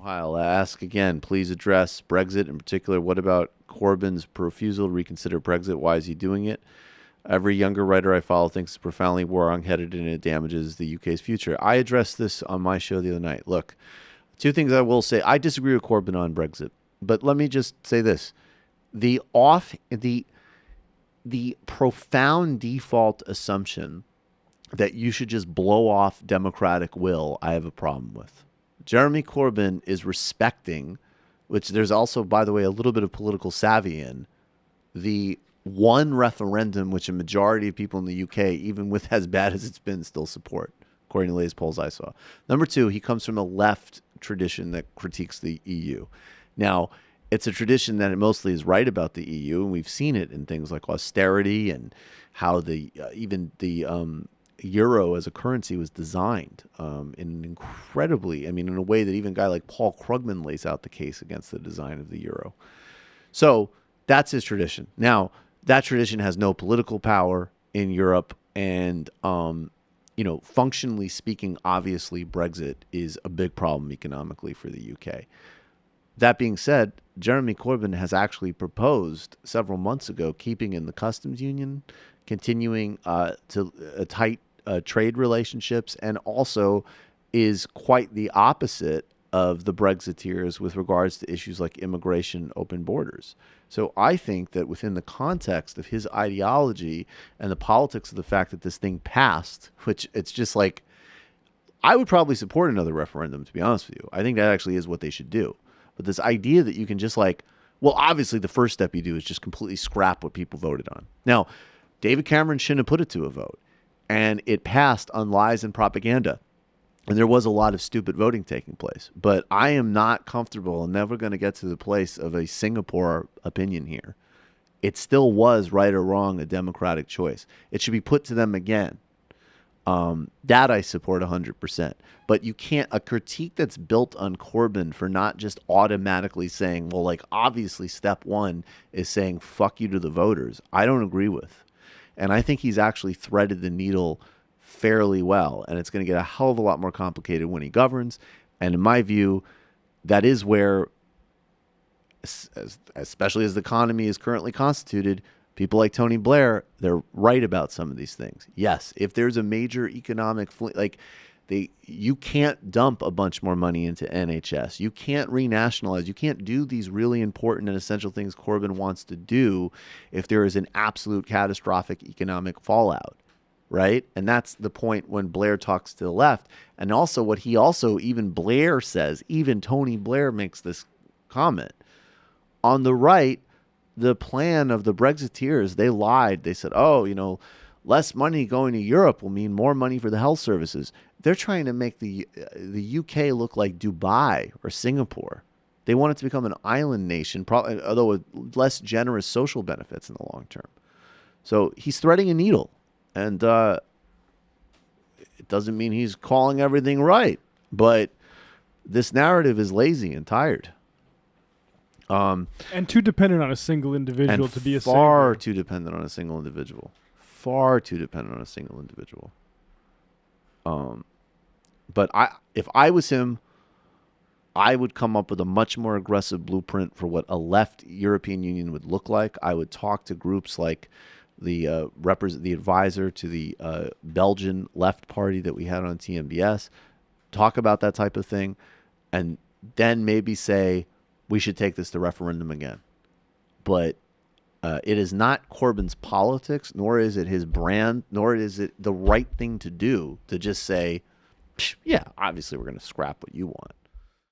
I'll ask again. Please address Brexit in particular. What about Corbyn's refusal to reconsider Brexit? Why is he doing it? Every younger writer I follow thinks it's profoundly wrong-headed and it damages the UK's future. I addressed this on my show the other night. Look, two things I will say. I disagree with Corbyn on Brexit, but let me just say this. The profound default assumption that you should just blow off democratic will, I have a problem with. Jeremy Corbyn is respecting, which there's also, by the way, a little bit of political savvy in, the one referendum which a majority of people in the UK, even with as bad as it's been, still support, according to the latest polls I saw. Number two, he comes from a left tradition that critiques the EU. Now, it's a tradition that it mostly is right about the EU, and we've seen it in things like austerity and how even the euro as a currency was designed in a way that even a guy like Paul Krugman lays out the case against the design of the euro. So that's his tradition. Now, that tradition has no political power in Europe, and functionally speaking, obviously Brexit is a big problem economically for the UK. That being said, Jeremy Corbyn has actually proposed several months ago keeping in the customs union, continuing to tight trade relationships, and also is quite the opposite of the Brexiteers with regards to issues like immigration, open borders. So I think that within the context of his ideology and the politics of the fact that this thing passed, which it's just like, I would probably support another referendum, to be honest with you. I think that actually is what they should do. But this idea that you can just obviously the first step you do is just completely scrap what people voted on. Now, David Cameron shouldn't have put it to a vote, and it passed on lies and propaganda. And there was a lot of stupid voting taking place. But I am not comfortable and never going to get to the place of a Singapore opinion here. It still was, right or wrong, a democratic choice. It should be put to them again. That I support 100%. But you can't, a critique that's built on Corbyn for not just automatically saying, obviously step one is saying fuck you to the voters, I don't agree with. And I think he's actually threaded the needle fairly well, and it's going to get a hell of a lot more complicated when he governs. And in my view, that is where, especially as the economy is currently constituted, people like Tony Blair, they're right about some of these things. Yes, if there's a major economic you can't dump a bunch more money into NHS. You can't renationalize. You can't do these really important and essential things Corbyn wants to do if there is an absolute catastrophic economic fallout. Right? And that's the point when Blair talks to the left. And also even Blair says, even Tony Blair makes this comment. On the right, the plan of the Brexiteers, they lied. They said, less money going to Europe will mean more money for the health services. They're trying to make the UK look like Dubai or Singapore. They want it to become an island nation, although with less generous social benefits in the long term. So he's threading a needle. And it doesn't mean he's calling everything right, but this narrative is lazy and tired. And too dependent on a single individual to be a savior. Far too dependent on a single individual. Far too dependent on a single individual. But if I was him, I would come up with a much more aggressive blueprint for what a left European Union would look like. I would talk to groups like the advisor to the Belgian left party that we had on TMBS, talk about that type of thing, and then maybe say we should take this to referendum again. But it is not Corbyn's politics, nor is it his brand, nor is it the right thing to do to just say, yeah, obviously we're going to scrap what you want.